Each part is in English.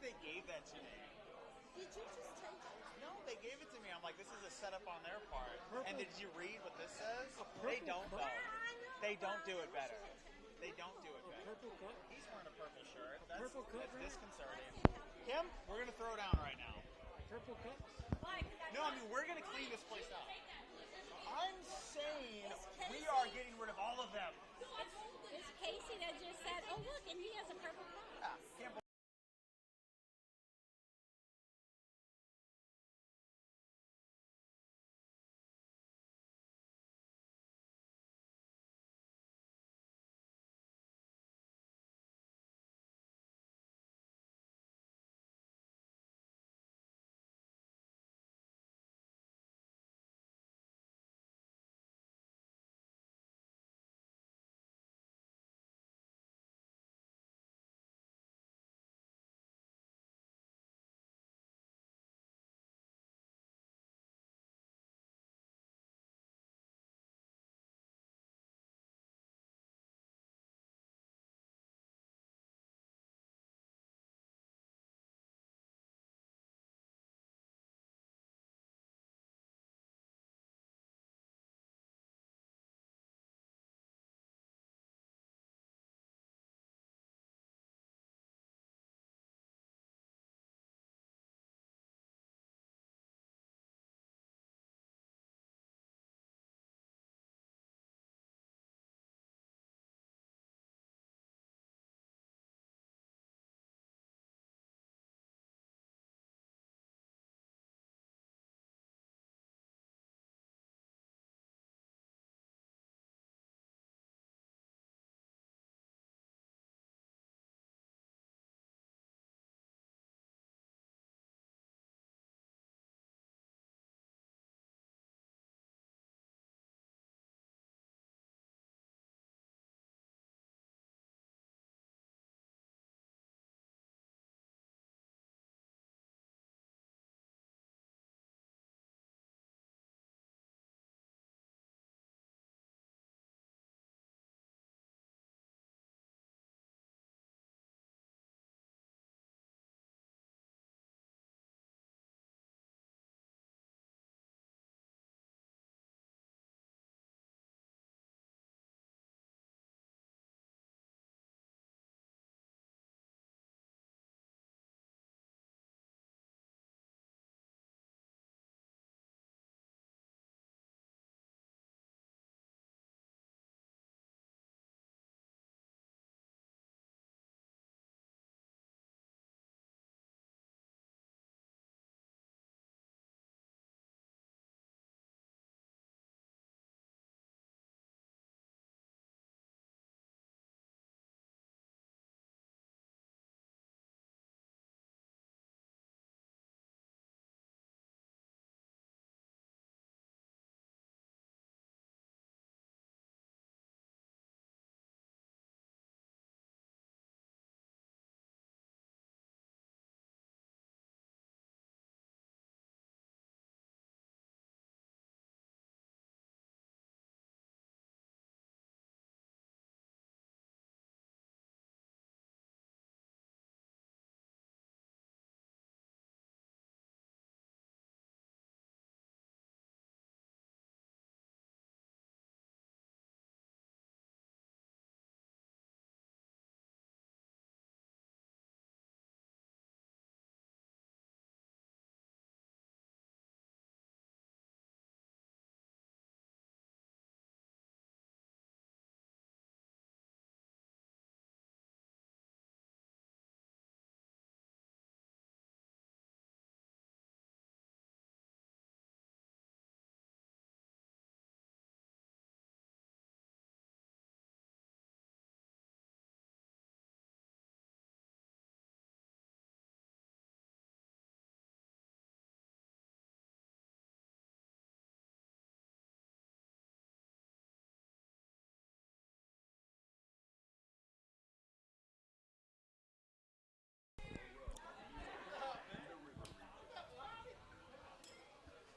they gave that to me. Did you just take it? No, they gave it to me. I'm like, this is a setup on their part. Purple. And did you read what this says? purple They don't cup? though. I know. They don't do I it wish better. I had- They don't do it better. Purple cup. He's wearing a purple shirt. That's, Purple cup, that's right? disconcerting. Kim, we're gonna throw down right now. Purple cups. No, I mean we're gonna clean this place out. I'm saying we are getting rid of all of them. It's Casey that just said, "Oh look, and he has a purple cup." Yeah, can't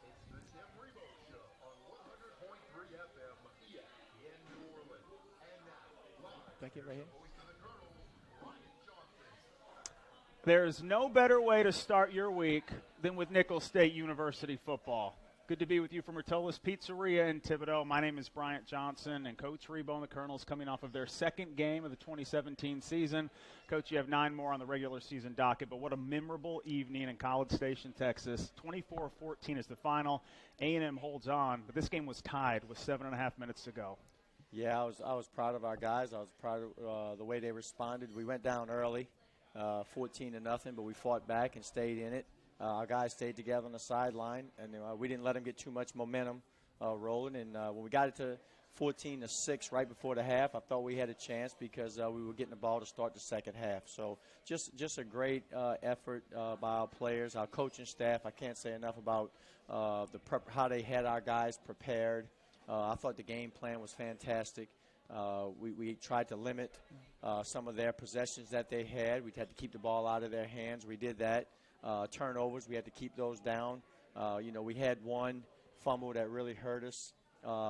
It's the Tim Rebowe Show on 100.3 FM, ESPN New Orleans. And now, live, Do I get right here? voice of the Colonel, Ryan Johnson. There's no better way to start your week than with Nicholls State University football. Good to be with you from Rotola's Pizzeria in Thibodaux. My name is Bryant Johnson, and Coach Rebowe and the Colonels coming off of their second game of the 2017 season. Coach, you have 9 more on the regular season docket, but what a memorable evening in College Station, Texas. 24-14 is the final. A&M holds on, but this game was tied with 7.5 minutes to go. Yeah, I was proud of our guys. I was proud of the way they responded. We went down early, 14-0, but we fought back and stayed in it. Our guys stayed together on the sideline, and we didn't let them get too much momentum rolling. And when we got it to 14-6 right before the half, I thought we had a chance because we were getting the ball to start the second half. So just a great effort by our players, our coaching staff. I can't say enough about how they had our guys prepared. I thought the game plan was fantastic. We tried to limit some of their possessions that they had. We had to keep the ball out of their hands. We did that. Turnovers, we had to keep those down. We had one fumble that really hurt us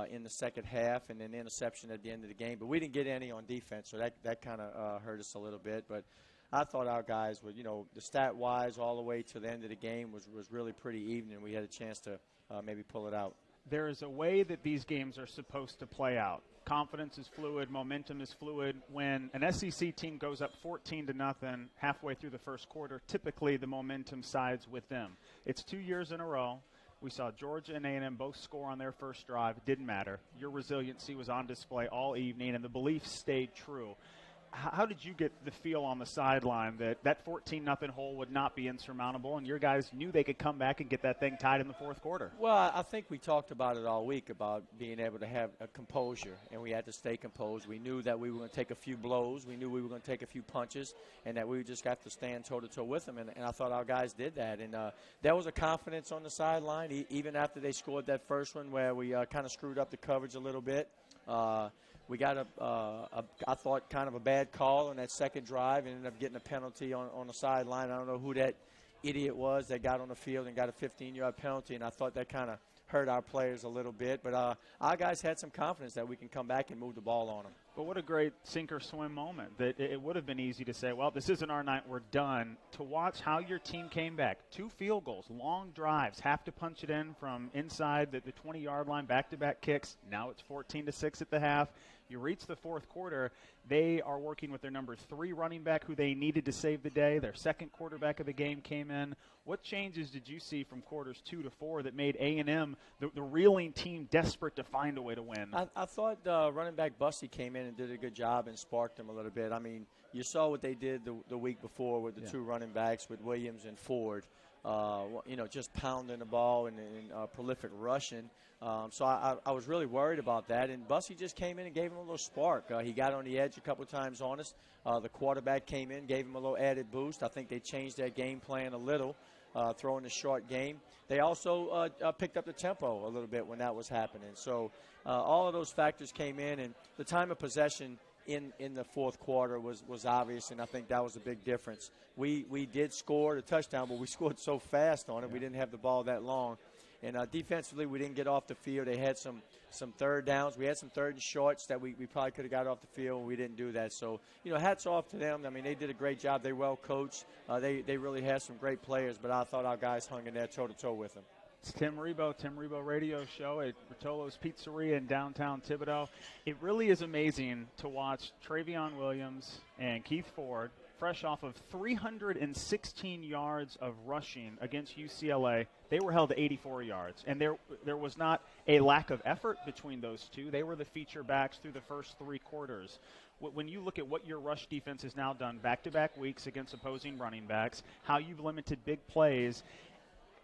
in the second half, and an interception at the end of the game. But we didn't get any on defense, so that kind of hurt us a little bit. But I thought our guys were, the stat-wise all the way to the end of the game was really pretty even, and we had a chance to maybe pull it out. There is a way that these games are supposed to play out. Confidence is fluid, momentum is fluid. When an SEC team goes up 14-0 halfway through the first quarter, typically the momentum sides with them. It's 2 years in a row. We saw Georgia and A&M both score on their first drive. It didn't matter. Your resiliency was on display all evening, and the belief stayed true. How did you get the feel on the sideline that 14-0 hole would not be insurmountable, and your guys knew they could come back and get that thing tied in the fourth quarter? Well, I think we talked about it all week, about being able to have a composure, and we had to stay composed. We knew that we were going to take a few blows. We knew we were going to take a few punches, and that we just got to stand toe-to-toe with them, and I thought our guys did that. And there was a confidence on the sideline, even after they scored that first one where we kind of screwed up the coverage a little bit. We got I thought, kind of a bad call on that second drive and ended up getting a penalty on the sideline. I don't know who that idiot was that got on the field and got a 15-yard penalty, and I thought that kind of hurt our players a little bit. But our guys had some confidence that we can come back and move the ball on them. But what a great sink-or-swim moment. That it would have been easy to say, well, this isn't our night, we're done. To watch how your team came back, 2 field goals, long drives, have to punch it in from inside the 20-yard line, back-to-back kicks. Now it's 14-6 at the half. You reach the fourth quarter, they are working with their number 3 running back who they needed to save the day. Their second quarterback of the game came in. What changes did you see from quarters 2 to 4 that made A&M the reeling team desperate to find a way to win? I thought running back Bussey came in and did a good job and sparked them a little bit. I mean, you saw what they did the week before with the 2 running backs with Williams and Ford. Just pounding the ball and prolific rushing. So I was really worried about that. And Bussey just came in and gave him a little spark. He got on the edge a couple of times on us. The quarterback came in, gave him a little added boost. I think they changed their game plan a little, throwing the short game. They also picked up the tempo a little bit when that was happening. So all of those factors came in, and the time of possession in the fourth quarter was obvious, and I think that was a big difference. We did score the touchdown, but we scored so fast on it, we didn't have the ball that long. And defensively, we didn't get off the field. They had some third downs. We had some third and shorts that we probably could have got off the field, and we didn't do that. So, hats off to them. I mean, they did a great job. They well coached. They really had some great players, but I thought our guys hung in there toe-to-toe with them. It's Tim Rebowe Radio Show at Rotola's Pizzeria in downtown Thibodaux. It really is amazing to watch Travion Williams and Keith Ford, fresh off of 316 yards of rushing against UCLA. They were held to 84 yards, and there was not a lack of effort between those two. They were the feature backs through the first 3 quarters. When you look at what your rush defense has now done back-to-back weeks against opposing running backs, how you've limited big plays,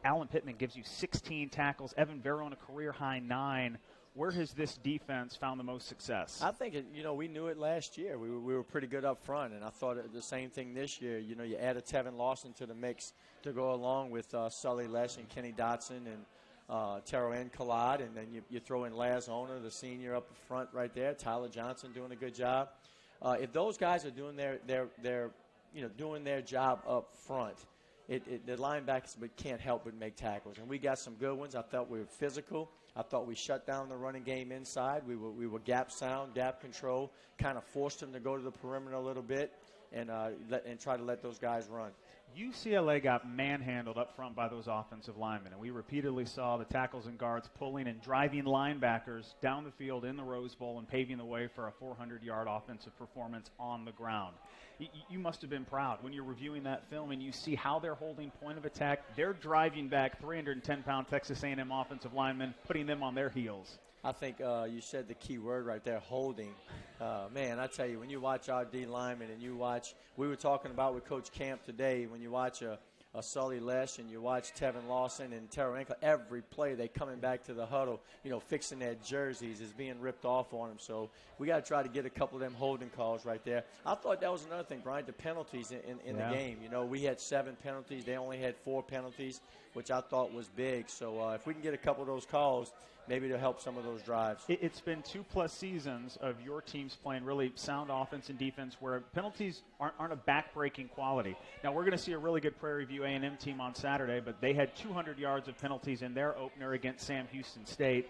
Alan Pittman gives you 16 tackles, Evan Verone a career-high 9. Where has this defense found the most success? I think, we knew it last year. We were pretty good up front, and I thought the same thing this year. You added Tevin Lawson to the mix to go along with Sully Lesh and Kenny Dotson and Terrell and Collard, and then you throw in Laz Owner, the senior up front right there, Tyler Johnson doing a good job. If those guys are doing their job up front, the linebackers can't help but make tackles, and we got some good ones. I thought we were physical. I thought we shut down the running game inside. We were gap sound, gap control, kind of forced them to go to the perimeter a little bit and try to let those guys run. UCLA got manhandled up front by those offensive linemen, and we repeatedly saw the tackles and guards pulling and driving linebackers down the field in the Rose Bowl and paving the way for a 400-yard offensive performance on the ground. You must have been proud when you're reviewing that film and you see how they're holding point of attack. They're driving back 310-pound Texas A&M offensive linemen, putting them on their heels. I think you said the key word right there, holding. Man, I tell you, when you watch our D linemen and you watch, we were talking about with Coach Camp today, when you watch a Sully Lesh and you watch Tevin Lawson and Tararenko, every play they coming back to the huddle, fixing their jerseys is being ripped off on them. So we got to try to get a couple of them holding calls right there. I thought that was another thing, Brian, the penalties in the game. We had 7 penalties. They only had 4 penalties, which I thought was big. So if we can get a couple of those calls, maybe to help some of those drives. It's been 2+ seasons of your teams playing really sound offense and defense where penalties aren't a back-breaking quality. Now, we're going to see a really good Prairie View A&M team on Saturday, but they had 200 yards of penalties in their opener against Sam Houston State.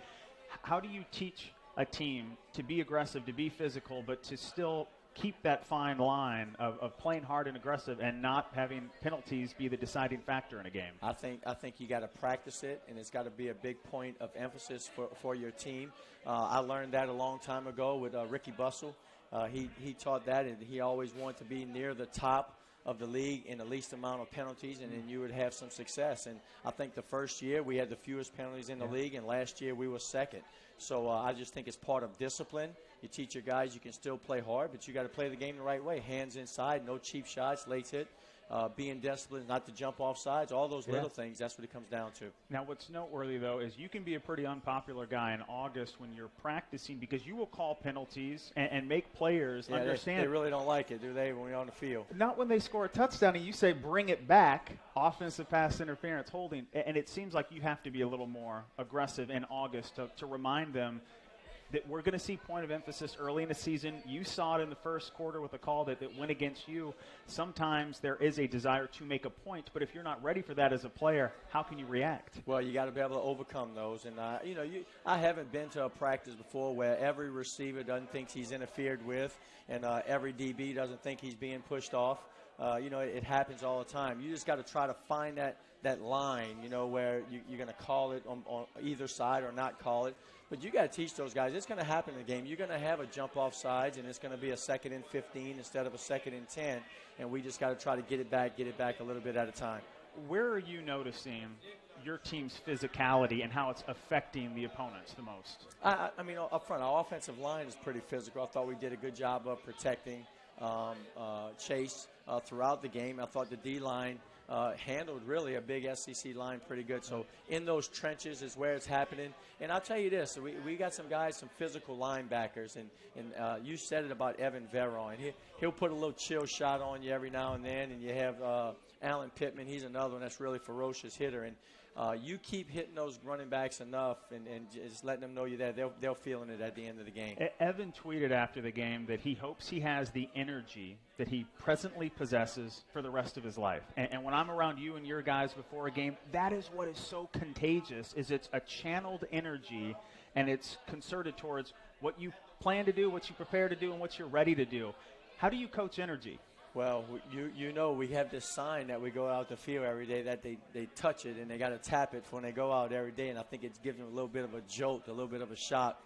How do you teach a team to be aggressive, to be physical, but to still keep that fine line of playing hard and aggressive and not having penalties be the deciding factor in a game? I think you got to practice it, and it's got to be a big point of emphasis for your team. I learned that a long time ago with Ricky Bussell. He taught that, and he always wanted to be near the top of the league in the least amount of penalties, and then you would have some success. And I think the first year we had the fewest penalties in the league, and last year we were second. So I just think it's part of discipline. You teach your guys you can still play hard, but you got to play the game the right way. Hands inside, no cheap shots, late hit, being disciplined, not to jump off sides, all those little things. That's what it comes down to. Now, what's noteworthy, though, is you can be a pretty unpopular guy in August when you're practicing because you will call penalties and make players understand. They really don't like it, do they, when we're on the field? Not when they score a touchdown and you say, bring it back, offensive pass interference, holding. And it seems like you have to be a little more aggressive in August to remind them that we're going to see point of emphasis early in the season. You saw it in the first quarter with a call that went against you. Sometimes there is a desire to make a point, but if you're not ready for that as a player, how can you react? Well, you got to be able to overcome those. And, I haven't been to a practice before where every receiver doesn't think he's interfered with and every DB doesn't think he's being pushed off. It happens all the time. You just got to try to find that line, where you're going to call it on either side or not call it. But you got to teach those guys. It's going to happen in the game. You're going to have a jump off sides, and it's going to be a 2nd and 15 instead of a 2nd and 10. And we just got to try to get it back a little bit at a time. Where are you noticing your team's physicality and how it's affecting the opponents the most? I mean, up front, our offensive line is pretty physical. I thought we did a good job of protecting Chase throughout the game. I thought the D-line handled really a big SEC line pretty good. So in those trenches is where it's happening. And I'll tell you this, we got some guys, some physical linebackers, and you said it about Evan Veron. He'll put a little chill shot on you every now and then, and you have Alan Pittman. He's another one that's really ferocious hitter. And you keep hitting those running backs enough and just letting them know you're there, they'll feeling it at the end of the game. Evan tweeted after the game that he hopes he has the energy that he presently possesses for the rest of his life. And when I'm around you and your guys before a game, that is what is so contagious, is it's a channeled energy, and it's concerted towards what you plan to do, what you prepare to do, and what you're ready to do. How do you coach energy? Well, we have this sign that we go out the field every day that they touch it, and they got to tap it when they go out every day, and I think it's giving them a little bit of a jolt, a little bit of a shock.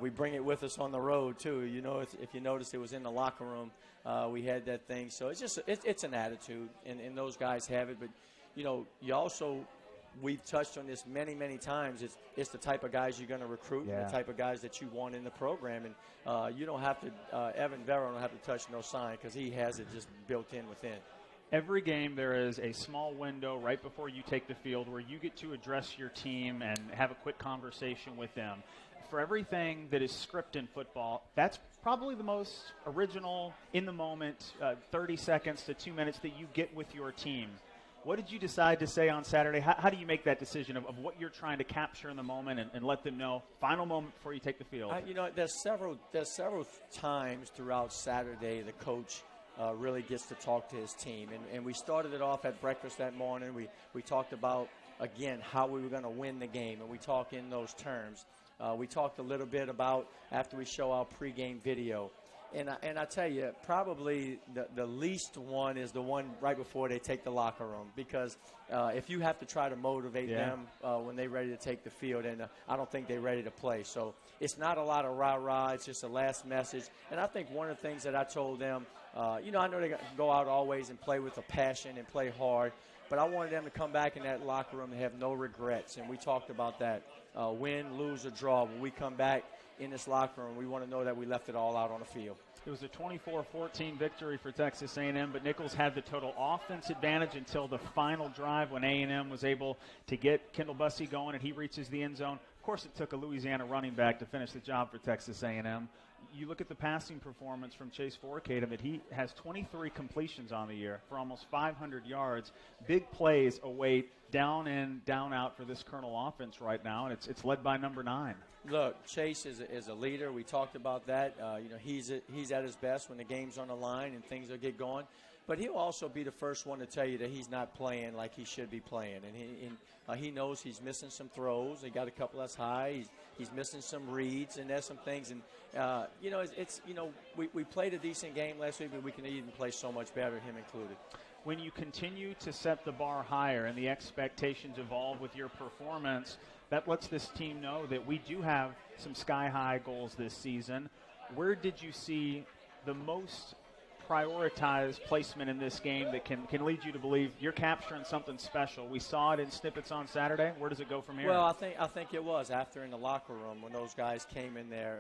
We bring it with us on the road, too. If you notice, it was in the locker room. We had that thing. So it's just it's an attitude, and those guys have it. But, you also – we've touched on this many, many times. It's the type of guys you're going to recruit, the type of guys that you want in the program. And you don't have to Evan Veron don't have to touch no sign because he has it just built in within. Every game there is a small window right before you take the field where you get to address your team and have a quick conversation with them. For everything that is script in football, that's probably the most original, in the moment, 30 seconds to 2 minutes that you get with your team. What did you decide to say on Saturday? How do you make that decision of what you're trying to capture in the moment and let them know, final moment before you take the field? There's several times throughout Saturday the coach really gets to talk to his team. And we started it off at breakfast that morning. We talked about, again, how we were going to win the game, and we talk in those terms. We talked a little bit about after we show our pregame video. And I tell you, probably the least one is the one right before they take the locker room, because if you have to try to motivate them when they're ready to take the field, and I don't think they're ready to play. So it's not a lot of rah-rah. It's just a last message. And I think one of the things that I told them, I know they go out always and play with a passion and play hard, but I wanted them to come back in that locker room and have no regrets. And we talked about that. Win, lose, or draw. When we come back in this locker room, we want to know that we left it all out on the field. It was a 24-14 victory for Texas A&M, but Nichols had the total offense advantage until the final drive when A&M was able to get Kendall Bussey going, and he reaches the end zone. Of course, it took a Louisiana running back to finish the job for Texas A&M. You look at the passing performance from Chase Forcade, but he has 23 completions on the year for almost 500 yards. Big plays await down in, down out for this Colonel offense right now, and it's led by number 9. Look, Chase is a leader. We talked about that. He's at his best when the game's on the line and things will get going. But he'll also be the first one to tell you that he's not playing like he should be playing. And he knows he's missing some throws. He got a couple that's high. He's missing some reads, and there's some things. And, we played a decent game last week, but we can even play so much better, him included. When you continue to set the bar higher and the expectations evolve with your performance, that lets this team know that we do have some sky-high goals this season. Where did you see the most prioritized placement in this game that can lead you to believe you're capturing something special? We saw it in snippets on Saturday. Where does it go from here? Well, I think it was after in the locker room when those guys came in there.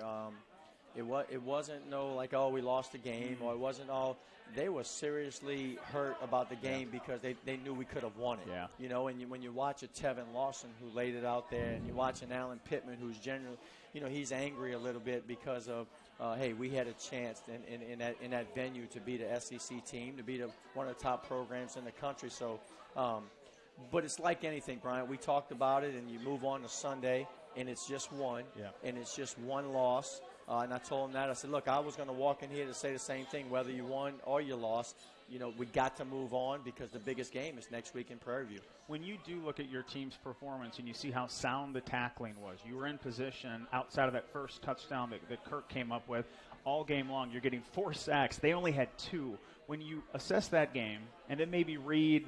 It wasn't we lost the game, or it wasn't all. They were seriously hurt about the game because they knew we could have won it. Yeah. And when you watch a Tevin Lawson who laid it out there, and you watch an Alan Pittman who's generally, he's angry a little bit because of, hey, we had a chance in that venue to beat a SEC team, to beat one of the top programs in the country. So, but it's like anything, Brian. We talked about it, and you move on to Sunday, and it's just one, and it's just one loss. And I told him that. I said, look, I was going to walk in here to say the same thing, whether you won or you lost. We got to move on because the biggest game is next week in Prairie View. When you do look at your team's performance and you see how sound the tackling was, you were in position outside of that first touchdown that Kirk came up with all game long. You're getting 4 sacks. They only had 2. When you assess that game and then maybe read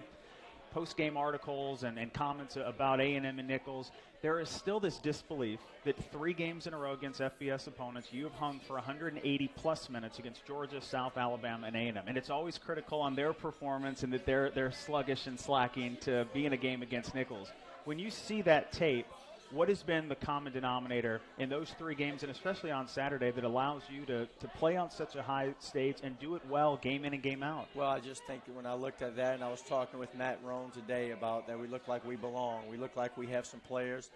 post-game articles and comments about A&M and Nichols, there is still this disbelief that 3 games in a row against FBS opponents, you have hung for 180-plus minutes against Georgia, South Alabama, and A&M. And it's always critical on their performance and that they're sluggish and slacking to be in a game against Nichols. When you see that tape, what has been the common denominator in those 3 games, and especially on Saturday, that allows you to play on such a high stage and do it well game in and game out? Well, I just think when I looked at that, and I was talking with Matt Rohn today about that, we look like we belong. We look like we have some players.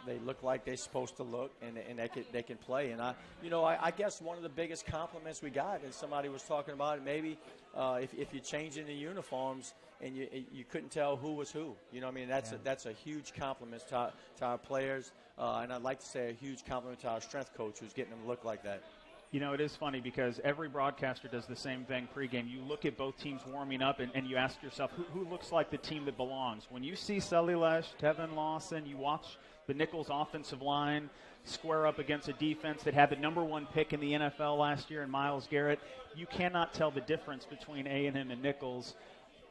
They look like they're supposed to look, and they can play. And I guess one of the biggest compliments we got, and somebody was talking about it, maybe if you're changing the uniforms and you couldn't tell who was who. That's a huge compliment to our players, and I'd like to say a huge compliment to our strength coach who's getting them to look like that. It is funny because every broadcaster does the same thing pregame. You look at both teams warming up, and you ask yourself, who looks like the team that belongs? When you see Sully Lesh, Tevin Lawson, you watch the Nichols offensive line square up against a defense that had the number 1 pick in the NFL last year in Myles Garrett, you cannot tell the difference between A&M and Nichols.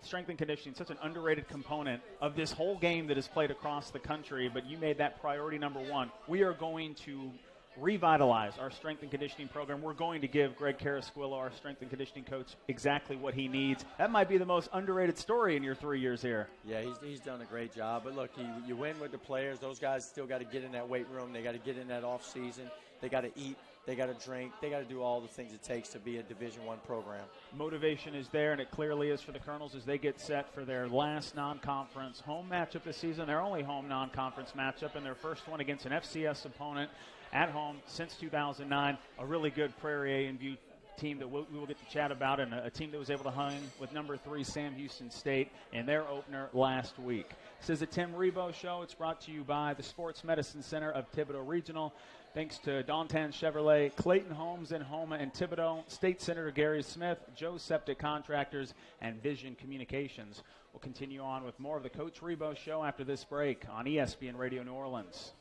Strength and conditioning, such an underrated component of this whole game that is played across the country, but you made that priority number 1. We are going to revitalize our strength and conditioning program. We're going to give Greg Carasquillo, our strength and conditioning coach, exactly what he needs. That might be the most underrated story in your 3 years here. Yeah, he's done a great job. But look, you win with the players. Those guys still got to get in that weight room. They got to get in that off season. They got to eat. They got to drink. They got to do all the things it takes to be a Division I program. Motivation is there, and it clearly is for the Colonels as they get set for their last non-conference home matchup this season. Their only home non-conference matchup, and their first one against an FCS opponent at home since 2009. A really good Prairie A&V team that we will get to chat about, and a team that was able to hang with number 3 Sam Houston State in their opener last week. This is the Tim Rebowe Show. It's brought to you by the Sports Medicine Center of Thibodaux Regional. Thanks to Dontan Chevrolet, Clayton Homes in Homa and Thibodaux, State Senator Gary Smith, Joe Septic Contractors, and Vision Communications. We'll continue on with more of the Coach Rebowe Show after this break on ESPN Radio New Orleans.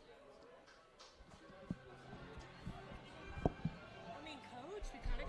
Coach, we kind of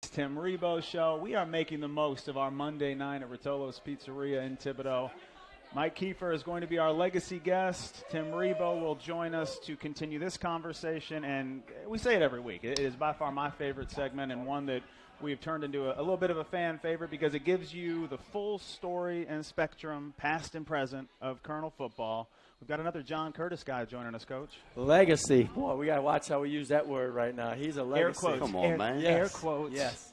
It's Tim Rebowe Show. We are making the most of our Monday night at Rotolo's Pizzeria in Thibodaux. Mike Kiefer is going to be our legacy guest. Tim Rebowe will join us to continue this conversation, and we say it every week. It is by far my favorite segment, and one that we've turned into a little bit of a fan favorite because it gives you the full story and spectrum, past and present, of Colonel football. We've got another John Curtis guy joining us, Coach. Legacy. Boy, we got to watch how we use that word right now. He's a legacy. Air quotes. Come on, man. Yes. Air quotes. Yes.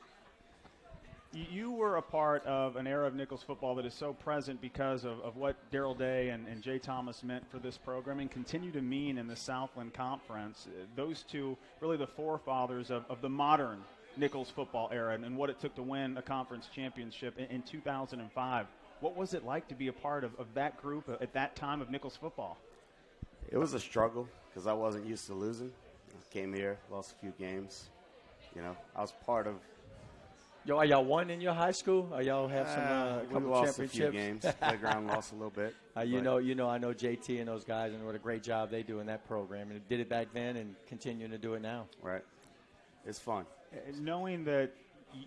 You were a part of an era of Nichols football that is so present because of what Darrell Day and Jay Thomas meant for this program and continue to mean in the Southland Conference. Those two, really the forefathers of the modern Nichols football era and what it took to win a conference championship in 2005. What was it like to be a part of that group at that time of Nichols football? It was a struggle because I wasn't used to losing. I came here, lost a few games. You know, I was part of. Yo, are y'all won in your high school? Or y'all have some We couple lost a championships? few games. Playground lost a little bit. I but know JT and those guys, and what a great job they do in that program, and did it back then and continuing to do it now. Right. It's fun. Knowing that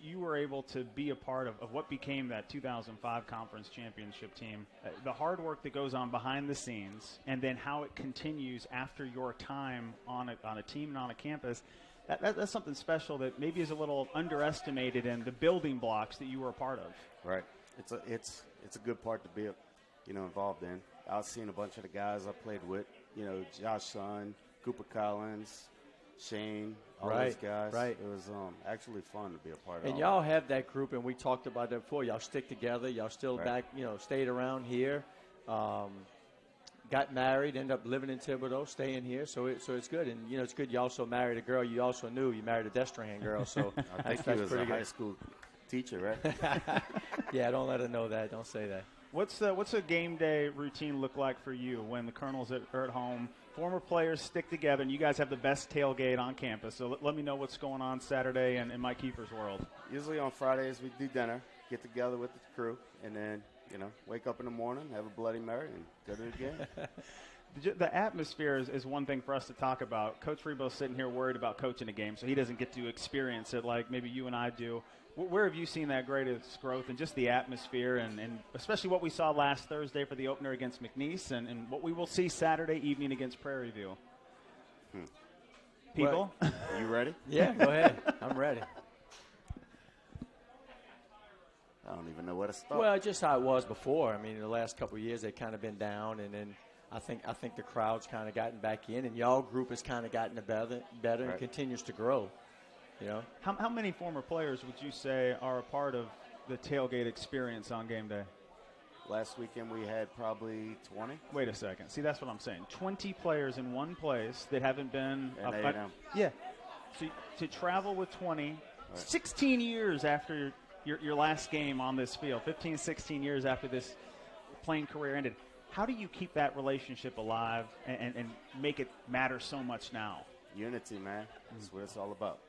you were able to be a part of what became that 2005 conference championship team, the hard work that goes on behind the scenes, and then how it continues after your time on a team and on a campus, that's something special that maybe is a little underestimated in the building blocks that you were a part of. Right. It's a good part to be, involved in. I've seen a bunch of the guys I played with. Josh Sun, Cooper Collins, Shane, all those guys. Right. It was actually fun to be a part of. And y'all have that group, and we talked about that before. Y'all stick together. Y'all still back, stayed around here. Got married, ended up living in Thibodaux, staying here. So it's good. And, it's good you also married a girl you also knew. You married a Destrehan girl. So I think he was a high school teacher, right? Yeah, don't let her know that. Don't say that. What's a game day routine look like for you when the Colonels are at home? Former players stick together, and you guys have the best tailgate on campus. So let me know what's going on Saturday in Mike Kiefer's world. Usually on Fridays we do dinner, get together with the crew, and then, wake up in the morning, have a Bloody Mary, and go to the game. The atmosphere is one thing for us to talk about. Coach Rebowe's sitting here worried about coaching a game, so he doesn't get to experience it like maybe you and I do. Where have you seen that greatest growth and just the atmosphere and especially what we saw last Thursday for the opener against McNeese and what we will see Saturday evening against Prairie View? People? You ready? Yeah, go ahead. I'm ready. I don't even know where to start. Well, just how it was before. I mean, in the last couple of years, they've kind of been down, and then I think the crowd's kind of gotten back in, and y'all group has kind of gotten better and continues to grow. How many former players would you say are a part of the tailgate experience on game day? Last weekend we had probably 20. Wait a second. See, that's what I'm saying. 20 players in one place that haven't been. Yeah. So to travel with 20, 16 years after your last game on this field, 15, 16 years after this playing career ended, how do you keep that relationship alive and make it matter so much now? Unity, man. That's what it's all about.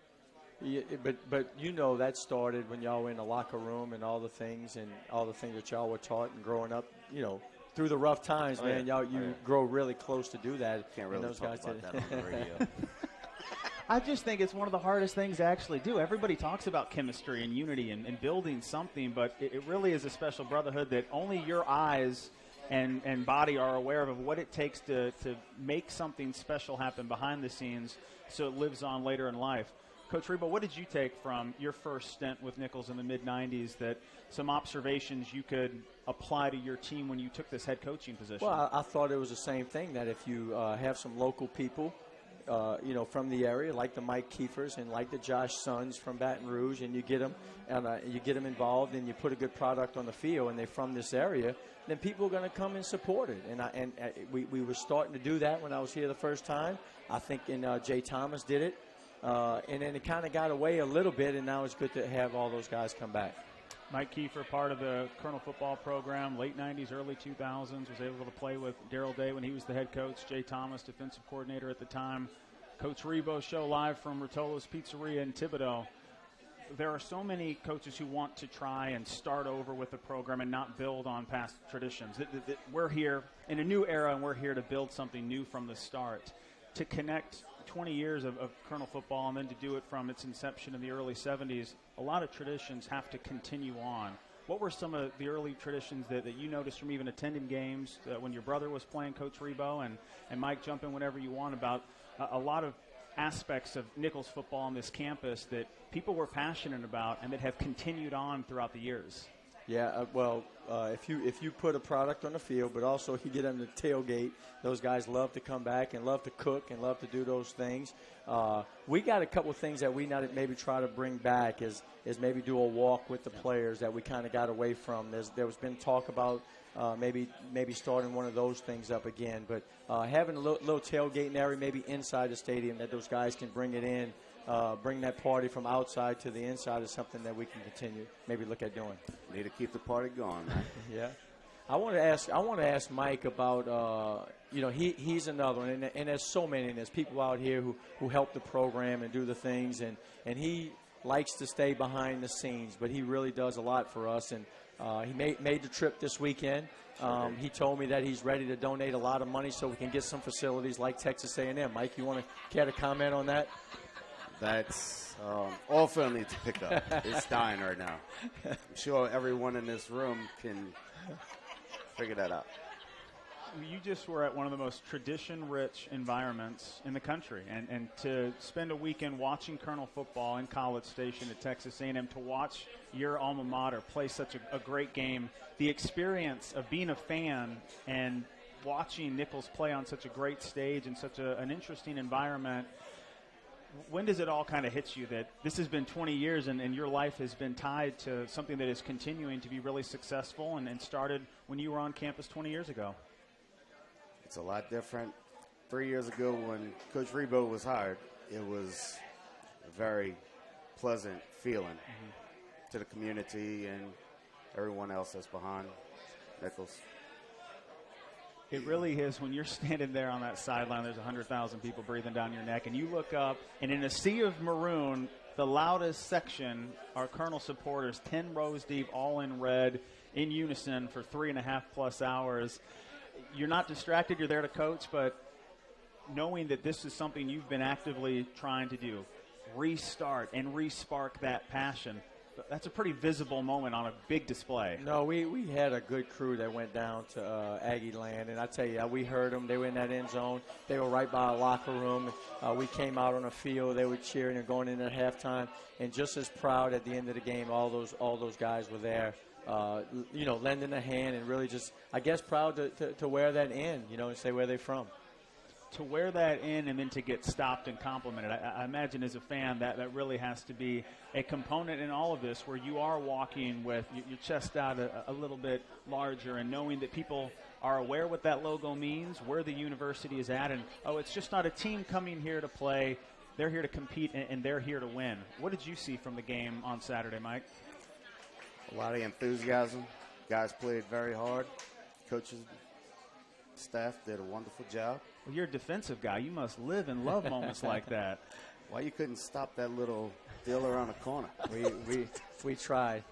Yeah, but that started when y'all were in the locker room and all the things that y'all were taught and growing up, through the rough times, man. You grow really close to do that. Can't really those talk guys about that on the radio. I just think it's one of the hardest things to actually do. Everybody talks about chemistry and unity and building something, but it really is a special brotherhood that only your eyes and body are aware of what it takes to make something special happen behind the scenes so it lives on later in life. Coach Rebowe, what did you take from your first stint with Nichols in the mid-'90s that some observations you could apply to your team when you took this head coaching position? Well, I thought it was the same thing, that if you have some local people, from the area, like the Mike Kiefers and like the Josh Suns from Baton Rouge, and you get them involved and you put a good product on the field and they're from this area, then people are going to come and support it. And we were starting to do that when I was here the first time. I think Jay Thomas did it. And then it kind of got away a little bit, and now it's good to have all those guys come back. Mike Kiefer, part of the Colonel football program, late 90s, early 2000s, was able to play with Darrell Day when he was the head coach, Jay Thomas, defensive coordinator at the time. Coach Rebowe Show live from Rotolo's Pizzeria in Thibodaux. There are so many coaches who want to try and start over with the program and not build on past traditions. We're here in a new era, and we're here to build something new from the start. To connect 20 years of Colonel football and then to do it from its inception in the early 70s, a lot of traditions have to continue on. What were some of the early traditions that you noticed from even attending games when your brother was playing, Coach Rebowe, and Mike, jump in whenever you want, about a lot of aspects of Nichols football on this campus that people were passionate about and that have continued on throughout the years? Yeah, if you put a product on the field, but also you get them to tailgate, those guys love to come back and love to cook and love to do those things. We got a couple things that we maybe try to bring back is maybe do a walk with the players that we kind of got away from. There's been talk about maybe starting one of those things up again, but having a little tailgating area maybe inside the stadium that those guys can bring it in. Bring that party from outside to the inside is something that we can continue, maybe look at doing. Need to keep the party going, man. Yeah. I want to ask Mike about, he's another one, and there's so many, and there's people out here who help the program and do the things, and he likes to stay behind the scenes, but he really does a lot for us, and he made the trip this weekend. He told me that he's ready to donate a lot of money so we can get some facilities like Texas A&M. Mike, you want to care to comment on that? That's all Phil needs to pick up. It's dying right now. I'm sure everyone in this room can figure that out. You just were at one of the most tradition-rich environments in the country, and to spend a weekend watching Colonel football in College Station at Texas A&M, to watch your alma mater play such a great game, the experience of being a fan and watching Nichols play on such a great stage in such an interesting environment. When does it all kind of hit you that this has been 20 years and your life has been tied to something that is continuing to be really successful and started when you were on campus 20 years ago? It's a lot different. 3 years ago when Coach Rebowe was hired, it was a very pleasant feeling to the community and everyone else that's behind Nichols. It really is. When you're standing there on that sideline, there's 100,000 people breathing down your neck, and you look up, and in a sea of maroon, the loudest section are Colonel supporters, 10 rows deep, all in red, in unison for 3.5+ hours. You're not distracted. You're there to coach, but knowing that this is something you've been actively trying to do, restart and re-spark that passion, that's a pretty visible moment on a big display. No, we had a good crew that went down to Aggie Land, and I tell you, we heard them. They were in that end zone. They were right by our locker room. We came out on the field. They were cheering and going in at halftime, and just as proud at the end of the game. All those guys were there, lending a hand and really just, I guess, proud to wear that in, and say where they're from. To wear that in and then to get stopped and complimented, I imagine as a fan that really has to be a component in all of this, where you are walking with your chest out a little bit larger and knowing that people are aware what that logo means, where the university is at, and, it's just not a team coming here to play. They're here to compete, and they're here to win. What did you see from the game on Saturday, Mike? A lot of enthusiasm. Guys played very hard. Coaches, staff did a wonderful job. Well, you're a defensive guy. You must live and love moments like that. Why you couldn't stop that little deal around the corner? We tried.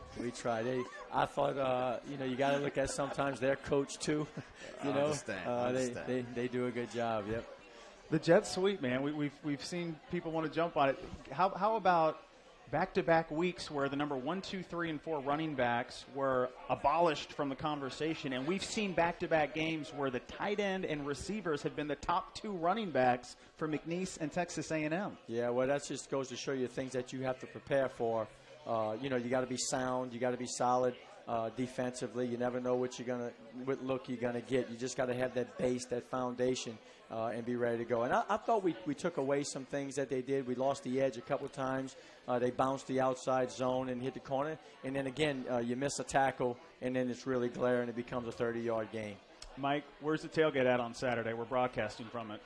I thought, you got to look at sometimes their coach too. I understand. They do a good job. Yep. The jet sweep, man. We've seen people want to jump on it. How about back-to-back weeks where the number 1, 2, 3, and 4 running backs were abolished from the conversation, and we've seen back-to-back games where the tight end and receivers have been the top 2 running backs for McNeese and Texas A&M. Yeah, well, that just goes to show you things that you have to prepare for. You got to be sound, you got to be solid defensively. You never know what look you're gonna get. You just got to have that base, that foundation, and be ready to go. And I thought we took away some things that they did. We lost the edge a couple of times. They bounced the outside zone and hit the corner. And then again, you miss a tackle, and then it's really glaring. It becomes a 30-yard gain. Mike, where's the tailgate at on Saturday? We're broadcasting from it.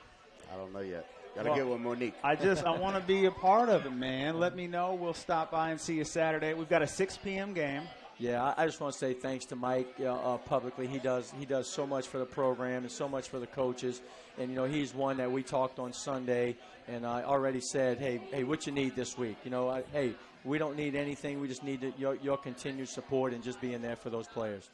I don't know yet. Got to get with Monique. I want to be a part of it, man. Let me know. We'll stop by and see you Saturday. We've got a 6 p.m. game. Yeah, I just want to say thanks to Mike publicly. He does so much for the program and so much for the coaches. And, he's one that we talked on Sunday, and I already said, hey, what you need this week? Hey, we don't need anything. We just need your continued support and just being there for those players.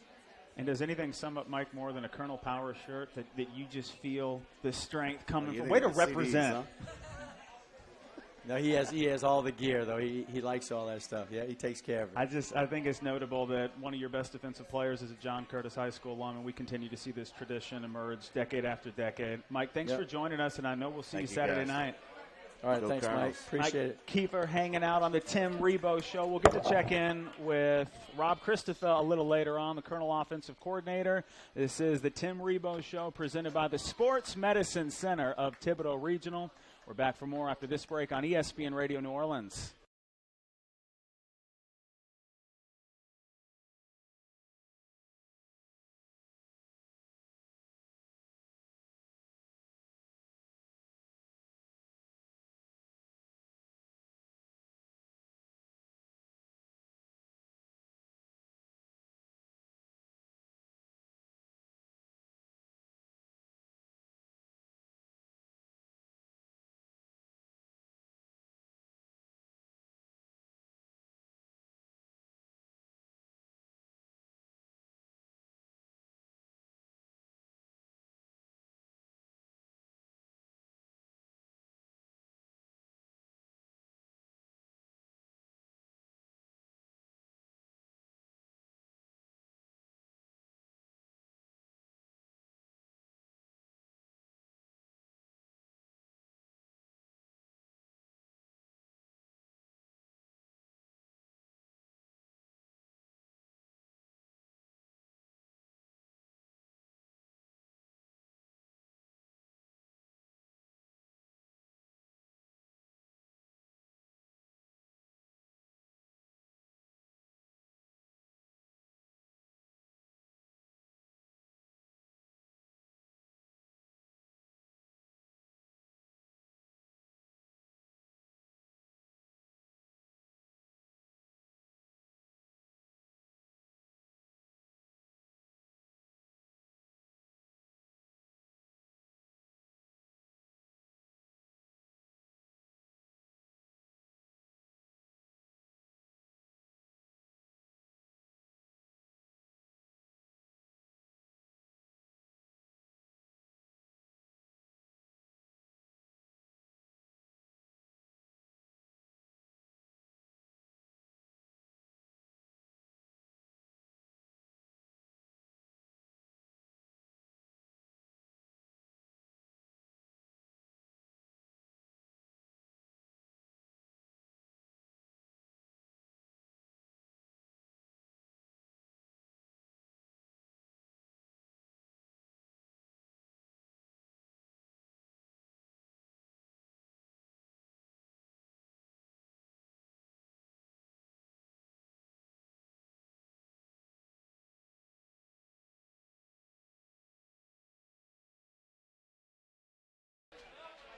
And does anything sum up Mike more than a Colonel Power shirt that you just feel the strength coming from? Way to represent. CDs, huh? No, he has all the gear though. He likes all that stuff. Yeah, he takes care of it. I think it's notable that one of your best defensive players is a John Curtis High School alum, and we continue to see this tradition emerge decade after decade. Mike, thanks for joining us, and I know we'll see you Saturday night. All right, thanks, Mike. Appreciate it. Kiefer hanging out on the Tim Rebowe Show. We'll get to check in with Rob Christoffel a little later on, the Colonel Offensive Coordinator. This is the Tim Rebowe Show presented by the Sports Medicine Center of Thibodaux Regional. We're back for more after this break on ESPN Radio New Orleans.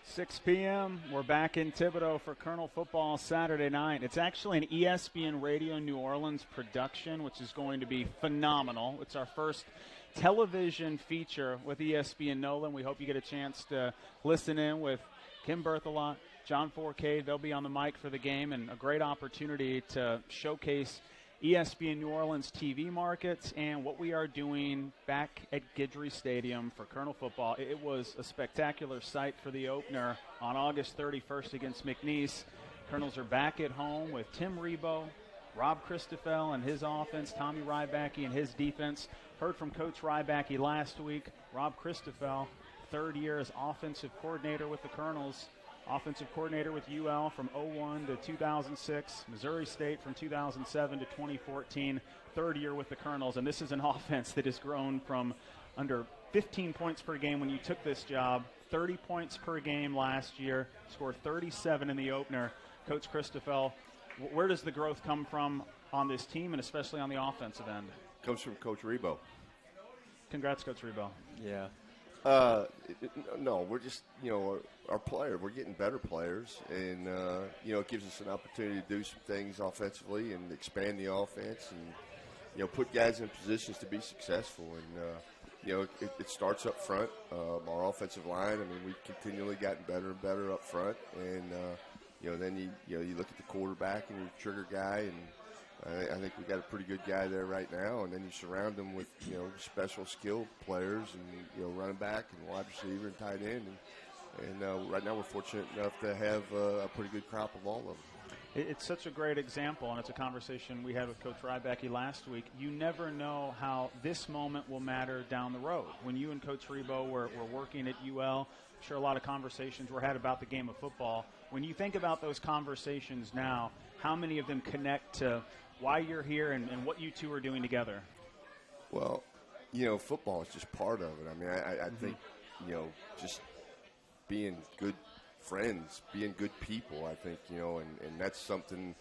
Six p.m. We're back in Thibodaux for Colonel football Saturday night. It's actually an ESPN Radio New Orleans production, which is going to be phenomenal. It's our first television feature with ESPN Nolan. We hope you get a chance to listen in with Kim Berthelot, John Forcade. They'll be on the mic for the game, and a great opportunity to showcase ESPN New Orleans TV markets and what we are doing back at Guidry Stadium for Colonel football. It was a spectacular sight for the opener on August 31st against McNeese. Colonels are back at home with Tim Rebowe, Rob Christoffel and his offense, Tommy Rybacki and his defense. Heard from Coach Rybacki last week. Rob Christoffel, third year as offensive coordinator with the Colonels. Offensive coordinator with UL from 2001 to 2006, Missouri State from 2007 to 2014, third year with the Colonels. And this is an offense that has grown from under 15 points per game when you took this job, 30 points per game last year, scored 37 in the opener. Coach Christoffel, where does the growth come from on this team and especially on the offensive end? Comes from Coach Rebowe. Congrats, Coach Rebowe. Yeah. No, we're just, our player. We're getting better players, and, it gives us an opportunity to do some things offensively and expand the offense and, put guys in positions to be successful. And, it starts up front. Our offensive line, we've continually gotten better and better up front. And, then you look at the quarterback and your trigger guy, and I think we got a pretty good guy there right now, and then you surround them with, special skill players and, running back and wide receiver and tight end. And right now we're fortunate enough to have a pretty good crop of all of them. It's such a great example, and it's a conversation we had with Coach Rybacke last week. You never know how this moment will matter down the road. When you and Coach Rebowe were working at UL, I'm sure a lot of conversations were had about the game of football. When you think about those conversations now, how many of them connect to why you're here and what you two are doing together? Well, football is just part of it. I mean, I think, just being good friends, being good people, I think, and that's something,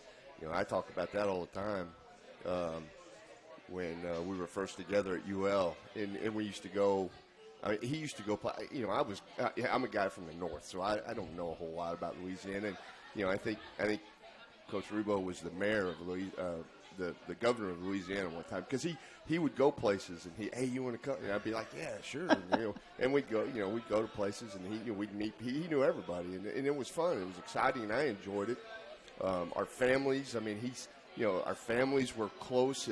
I talk about that all the time when we were first together at UL, and we used to go, he used to go play, I'm a guy from the north, so I don't know a whole lot about Louisiana, and, I think Coach Rebowe was the mayor of the governor of Louisiana one time, because he would go places and hey, you want to come? And I'd be like, yeah, sure. And we'd go to places and we'd meet. He knew everybody, and it was fun. It was exciting, and I enjoyed it. Our families, our families were close.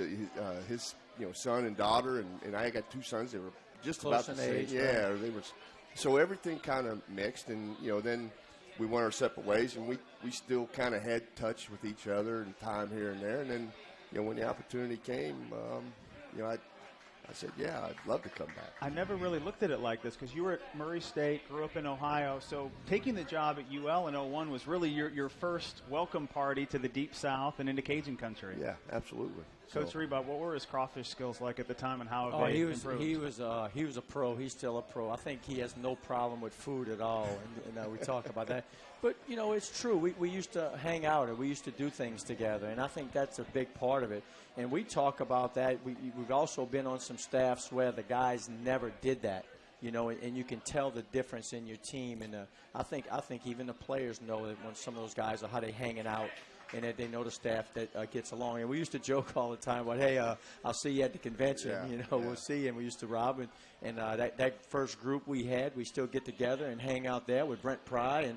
His son and daughter, and I got two sons. They were just close about the same. age, yeah, right? They were. So everything kind of mixed, and then we went our separate ways, and we still kind of had touch with each other and time here and there, and then. When the opportunity came, I said, yeah, I'd love to come back. I never really looked at it like this because you were at Murray State, grew up in Ohio, so taking the job at UL in 01 was really your first welcome party to the Deep South and into Cajun country. Yeah, absolutely. Coach Rebowe, what were his crawfish skills like at the time, and how have they improved? He was a pro. He's still a pro. I think he has no problem with food at all, and we talk about that. But, it's true. We used to hang out, and we used to do things together, and I think that's a big part of it. And we talk about that. We've also been on some staffs where the guys never did that, and you can tell the difference in your team. And I think even the players know that when some of those guys are how they hanging out, and that they know the staff that gets along. And we used to joke all the time about, hey, I'll see you at the convention. We'll see you. And we used to rob. And that first group we had, we still get together and hang out there with Brent Pry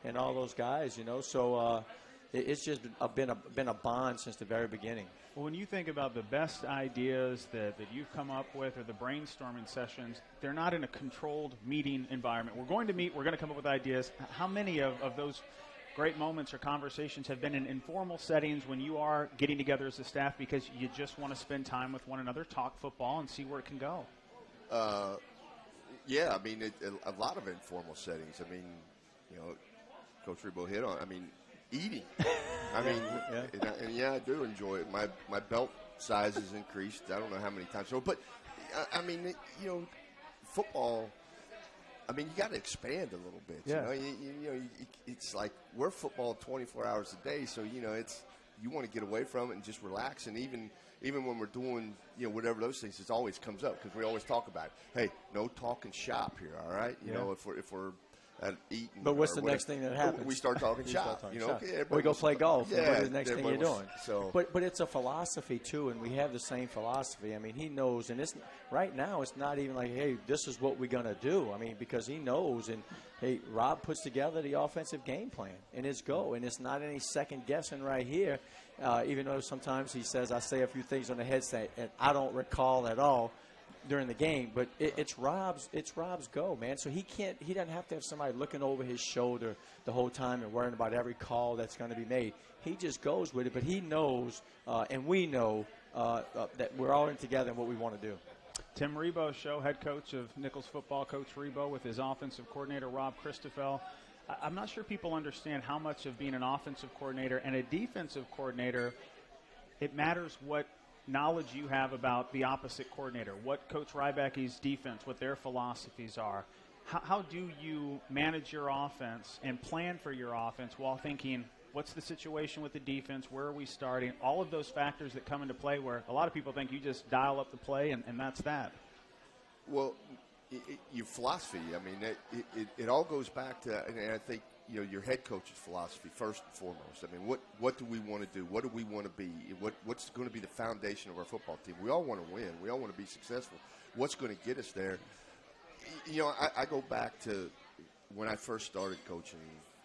and all those guys, So it's just been a bond since the very beginning. Well, when you think about the best ideas that you've come up with or the brainstorming sessions, they're not in a controlled meeting environment. We're going to meet. We're going to come up with ideas. How many of those great moments or conversations have been in informal settings when you are getting together as a staff because you just want to spend time with one another, talk football, and see where it can go? Yeah, a lot of informal settings. Coach Rebowe hit on, eating. I do enjoy it. My belt size has increased. I don't know how many times. So, but, football – you got to expand a little bit. Yeah. It's like we're football 24 hours a day, so it's you want to get away from it and just relax. And even when we're doing whatever those things, it always comes up because we always talk about it. Hey, no talking shop here, all right? If we're at eating. But what's the next thing that happens? We start talking shop. Okay, we go play golf. Yeah, what is the next thing you're doing? So, but it's a philosophy too, and we have the same philosophy. He knows, and it's right now. It's not even like, hey, this is what we're gonna do. Because he knows, and hey, Rob puts together the offensive game plan, and it's go, and it's not any second guessing right here. Even though sometimes he says I say a few things on the headset, and I don't recall at all during the game, but it's Rob's go, man. So he doesn't have to have somebody looking over his shoulder the whole time and worrying about every call that's going to be made. He just goes with it, but he knows, and we know that we're all in together in what we want to do. Tim Rebowe Show, head coach of Nichols football, Coach Rebowe with his offensive coordinator, Rob Christoffel. I'm not sure people understand how much of being an offensive coordinator and a defensive coordinator, it matters what knowledge you have about the opposite coordinator, what Coach Rybacke's defense, what their philosophies are. How do you manage your offense and plan for your offense while thinking, what's the situation with the defense, where are we starting, all of those factors that come into play where a lot of people think you just dial up the play and that's that? Well, your philosophy, it all goes back to, and I think, your head coach's philosophy first and foremost. What do we want to do? What do we want to be? What's going to be the foundation of our football team? We all want to win. We all want to be successful. What's going to get us there? I go back to when I first started coaching.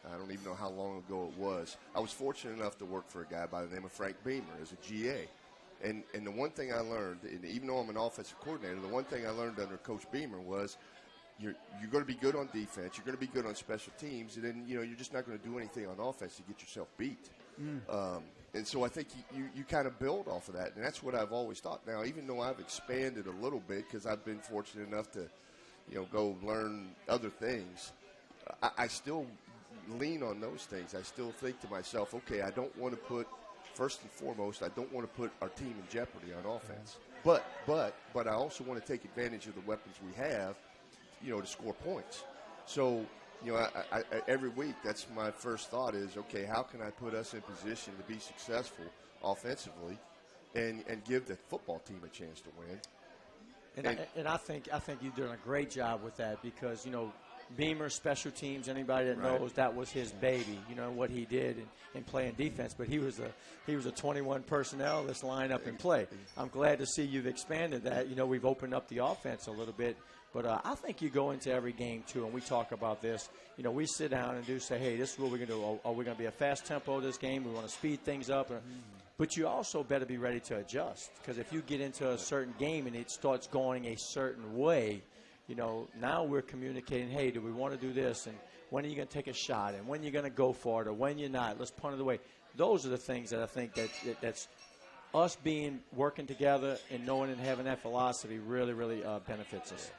I don't even know how long ago it was. I was fortunate enough to work for a guy by the name of Frank Beamer as a GA. And the one thing I learned, and even though I'm an offensive coordinator, the one thing I learned under Coach Beamer was you're going to be good on defense. You're going to be good on special teams, and then you're just not going to do anything on offense to get yourself beat. And so I think you kind of build off of that, and that's what I've always thought. Now, even though I've expanded a little bit because I've been fortunate enough to, go learn other things, I still lean on those things. I still think to myself, okay, I don't want to put, first and foremost, I don't want to put our team in jeopardy on offense. But I also want to take advantage of the weapons we have, to score points. So, I every week, that's my first thought is, okay, how can I put us in position to be successful offensively and give the football team a chance to win? And I think you're doing a great job with that because, Beamer, special teams, anybody that knows that was his baby, what he did in playing defense. But he was a 21 personnel, let's line up and play. I'm glad to see you've expanded that. We've opened up the offense a little bit. But I think you go into every game, too, and we talk about this. We sit down and say, hey, this is what we're going to do. Are we going to be a fast tempo this game? We want to speed things up. But you also better be ready to adjust because if you get into a certain game and it starts going a certain way, now we're communicating, hey, do we want to do this? And when are you going to take a shot? And when you're going to go for it or when you're not? Let's punt it away. Those are the things that I think that's us working together and knowing and having that philosophy really, really benefits us.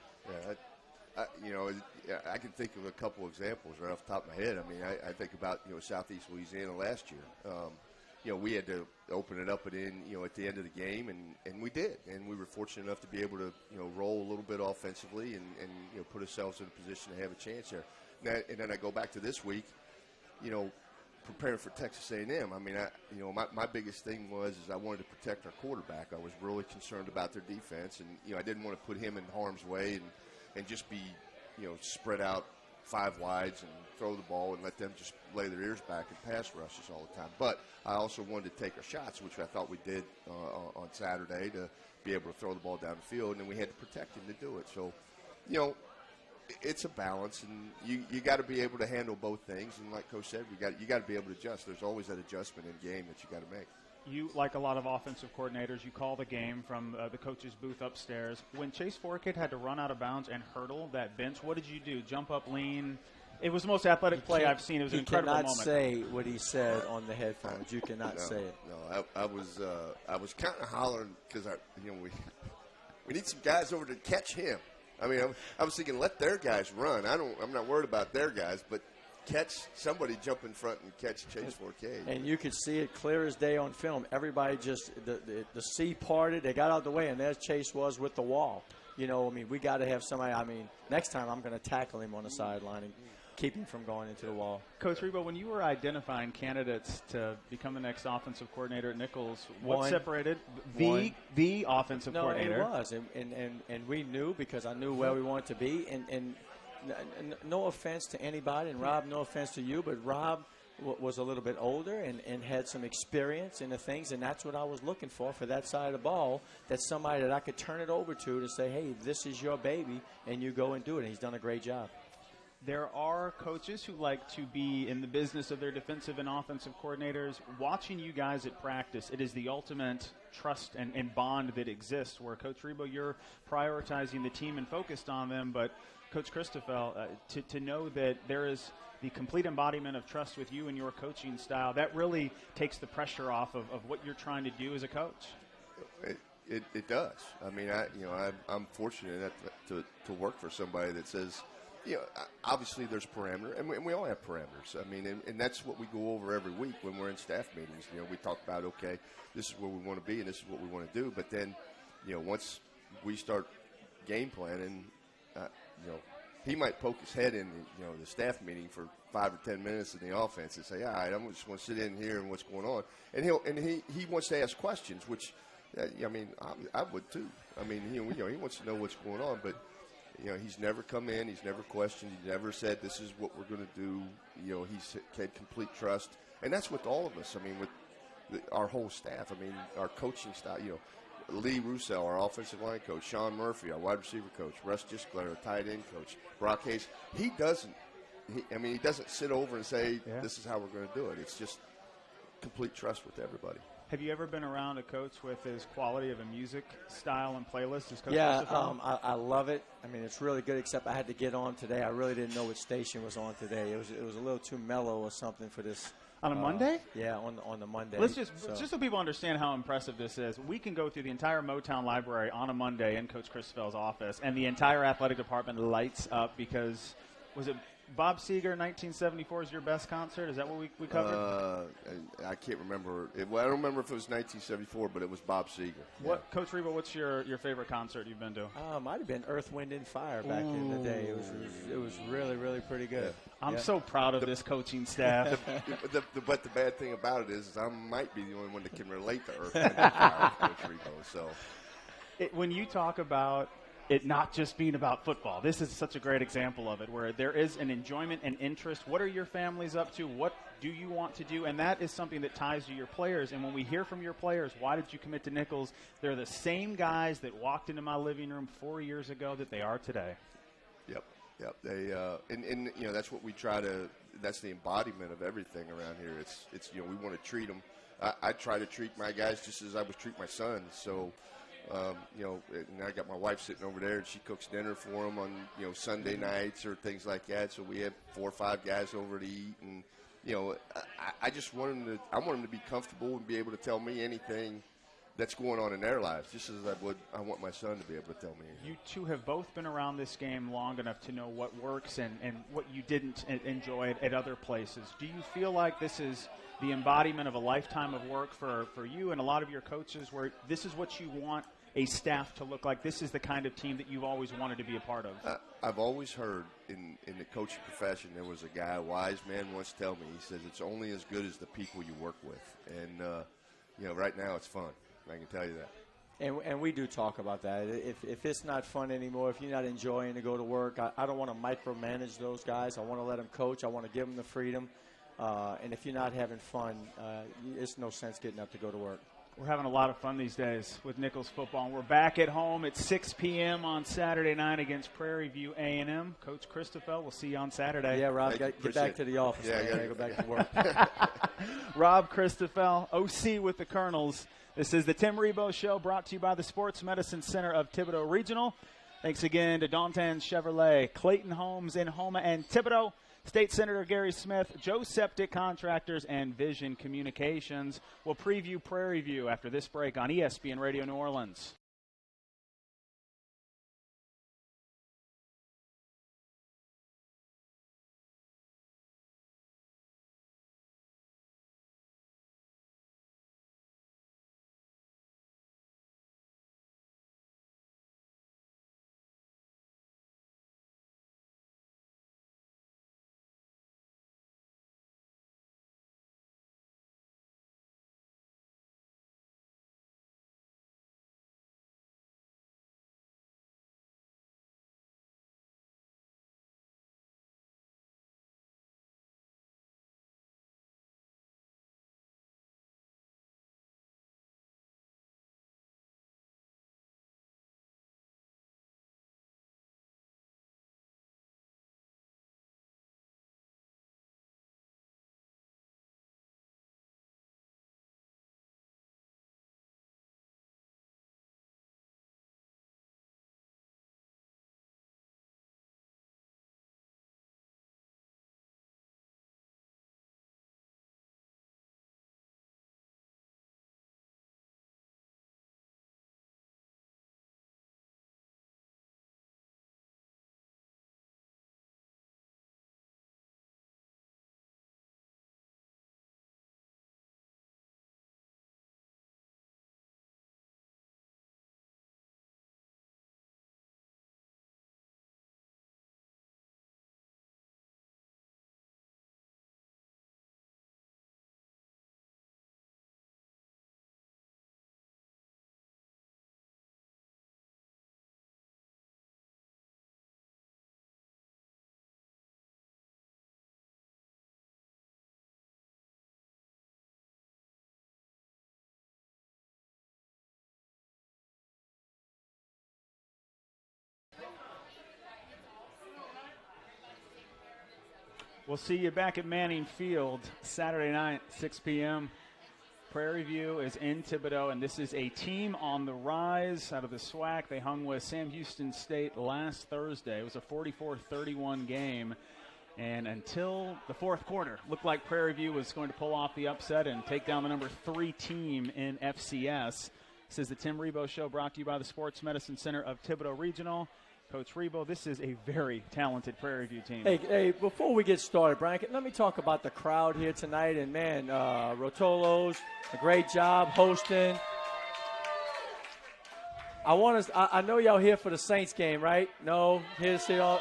Yeah, I can think of a couple examples right off the top of my head. I mean, I think about, Southeast Louisiana last year. We had to open it up and in, at the end of the game, and we did. And we were fortunate enough to be able to, roll a little bit offensively and put ourselves in a position to have a chance there. Now, and then I go back to this week, preparing for Texas A&M. I mean, my biggest thing is I wanted to protect our quarterback. I was really concerned about their defense, and, I didn't want to put him in harm's way and just be, spread out 5 wides and throw the ball and let them just lay their ears back and pass rushes all the time. But I also wanted to take our shots, which I thought we did on Saturday to be able to throw the ball down the field, and then we had to protect him to do it. So, it's a balance, and you got to be able to handle both things. And like Coach said, you got to be able to adjust. There's always that adjustment in game that you got to make. You, like a lot of offensive coordinators, you call the game from the coach's booth upstairs. When Chase Forkett had to run out of bounds and hurdle that bench, what did you do? Jump up, lean? It was the most athletic play I've seen. It was an incredible moment. You cannot say what he said on the headphones. You cannot say it. No, I was kind of hollering because we need some guys over to catch him. I mean, I was thinking, let their guys run. I'm not worried about their guys, but somebody jump in front and catch Chase Forkett. And you could see it clear as day on film. Everybody just the sea parted. They got out of the way, and there Chase was with the wall. We got to have somebody. Next time I'm going to tackle him on the sideline and keep him from going into the wall. Coach Rebowe, when you were identifying candidates to become the next offensive coordinator at Nichols, what separated the offensive coordinator? No, it was, and we knew because I knew where we wanted to be. And no offense to anybody, and Rob, no offense to you, but Rob was a little bit older and had some experience in the things, and that's what I was looking for that side of the ball. That's somebody that I could turn it over to say, hey, this is your baby, and you go and do it. And he's done a great job. There are coaches who like to be in the business of their defensive and offensive coordinators. Watching you guys at practice, it is the ultimate trust and bond that exists where, Coach Rebowe, you're prioritizing the team and focused on them, but Coach Christoffel, to know that there is the complete embodiment of trust with you and your coaching style, that really takes the pressure off of what you're trying to do as a coach. It does. I mean, I'm fortunate to work for somebody that says, obviously there's parameter, and we all have parameters. I mean, and that's what we go over every week when we're in staff meetings. We talk about, okay, this is where we want to be and this is what we want to do. But then, once we start game planning, he might poke his head in, the staff meeting for 5 or 10 minutes in the offense and say, all right, I'm just going to sit in here and what's going on. And he wants to ask questions, which, I would too. I mean, he wants to know what's going on, but he's never come in. He's never questioned. He never said, this is what we're going to do. He's had complete trust. And that's with all of us. I mean, with our whole staff. I mean, our coaching style, Lee Roussel, our offensive line coach, Sean Murphy, our wide receiver coach, Russ Gisclair, our tight end coach, Brock Hayes. He doesn't sit over and say, this is how we're going to do it. It's just complete trust with everybody. Have you ever been around a coach with his quality of a music style and playlist? As Coach Yeah, Christopher? I love it. I mean, it's really good, except I had to get on today. I really didn't know which station was on today. It was a little too mellow or something for this. On a Monday? Yeah, on the Monday. Let's just so people understand how impressive this is. We can go through the entire Motown library on a Monday in Coach Christopher's office, and the entire athletic department lights up because, was it Bob Seger, 1974 is your best concert? Is that what we covered? I can't remember. I don't remember if it was 1974, but it was Bob Seger. What, Coach Rebowe, what's your favorite concert you've been to? Might have been Earth, Wind, and Fire back in the day. It was really, really pretty good. Yeah. I'm so proud of this coaching staff. But the bad thing about it is I might be the only one that can relate to Earth, Wind, and Fire with Coach Rebowe. So, when you talk about it not just being about football, this is such a great example of it, where there is an enjoyment and interest. What are your families up to? What do you want to do? And that is something that ties to your players. And when we hear from your players, why did you commit to Nichols? They're the same guys that walked into my living room 4 years ago that they are today. Yep. They and you know, that's what we try to. That's the embodiment of everything around here. It's you know, we want to treat them. I try to treat my guys just as I would treat my sons. So. You know, and I got my wife sitting over there, and she cooks dinner for them on, you know, Sunday nights or things like that. So we have 4 or 5 guys over to eat, and you know, I just want them to. I want them to be comfortable and be able to tell me anything that's going on in their lives, just as I want my son to be able to tell me. You two have both been around this game long enough to know what works and what you didn't enjoy at other places. Do you feel like this is the embodiment of a lifetime of work for you and a lot of your coaches, where this is what you want a staff to look like? This is the kind of team that you've always wanted to be a part of. I've always heard in the coaching profession, there was a guy, a wise man, once tell me, he says, it's only as good as the people you work with. And, you know, right now it's fun. I can tell you that. And we do talk about that. If it's not fun anymore, if you're not enjoying to go to work, I don't want to micromanage those guys. I want to let them coach. I want to give them the freedom. And if you're not having fun, it's no sense getting up to go to work. We're having a lot of fun these days with Nichols football. And we're back at home at 6 p.m. on Saturday night against Prairie View A&M. Coach Christopher, we'll see you on Saturday. Yeah, Rob, get back to the office. Yeah, man. Go back to work. Rob Christopher, OC with the Colonels. This is the Tim Rebowe Show, brought to you by the Sports Medicine Center of Thibodaux Regional. Thanks again to Dantan Chevrolet, Clayton Homes in Houma and Thibodaux, State Senator Gary Smith, Joe Septic Contractors, and Vision Communications. We'll preview Prairie View after this break on ESPN Radio New Orleans. We'll see you back at Manning Field Saturday night, 6 p.m. Prairie View is in Thibodaux, and this is a team on the rise out of the SWAC. They hung with Sam Houston State last Thursday. It was a 44-31 game. And until the fourth quarter, looked like Prairie View was going to pull off the upset and take down the number 3 team in FCS. This is the Tim Rebowe Show, brought to you by the Sports Medicine Center of Thibodaux Regional. Coach Rebowe, this is a very talented Prairie View team. Hey, before we get started, Brian, let me talk about the crowd here tonight. And, man, Rotolo's, a great job hosting. I know y'all here for the Saints game, right? No? Here to see y'all.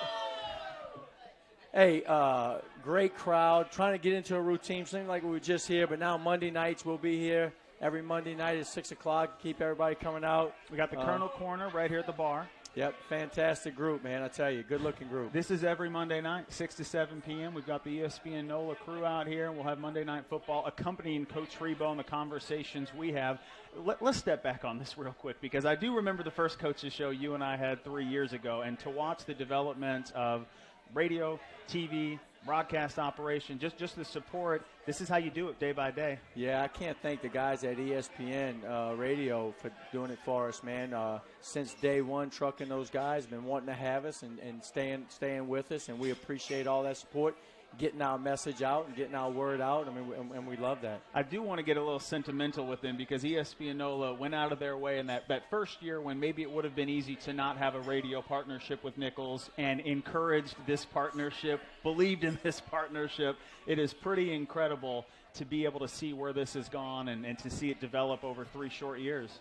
Hey, great crowd, trying to get into a routine. Seemed like we were just here, but now Monday nights we'll be here every Monday night at 6 o'clock. Keep everybody coming out. We got the Colonel Corner right here at the bar. Yep, fantastic group, man. I tell you, good-looking group. This is every Monday night, 6 to 7 p.m. We've got the ESPN NOLA crew out here. We'll have Monday Night Football accompanying Coach Rebowe and the conversations we have. Let's step back on this real quick, because I do remember the first coaches show you and I had 3 years ago, and to watch the development of radio, TV, broadcast operation, just the support. This is how you do it day by day. Yeah, I can't thank the guys at ESPN Radio for doing it for us, man. Since day one, trucking those guys, been wanting to have us and staying with us, and we appreciate all that support, getting our message out and getting our word out. I mean, and we love that. I do want to get a little sentimental with them, because ESPN NOLA went out of their way in that first year when maybe it would have been easy to not have a radio partnership with Nichols, and encouraged this partnership, believed in this partnership. It is pretty incredible to be able to see where this has gone and to see it develop over 3 short years.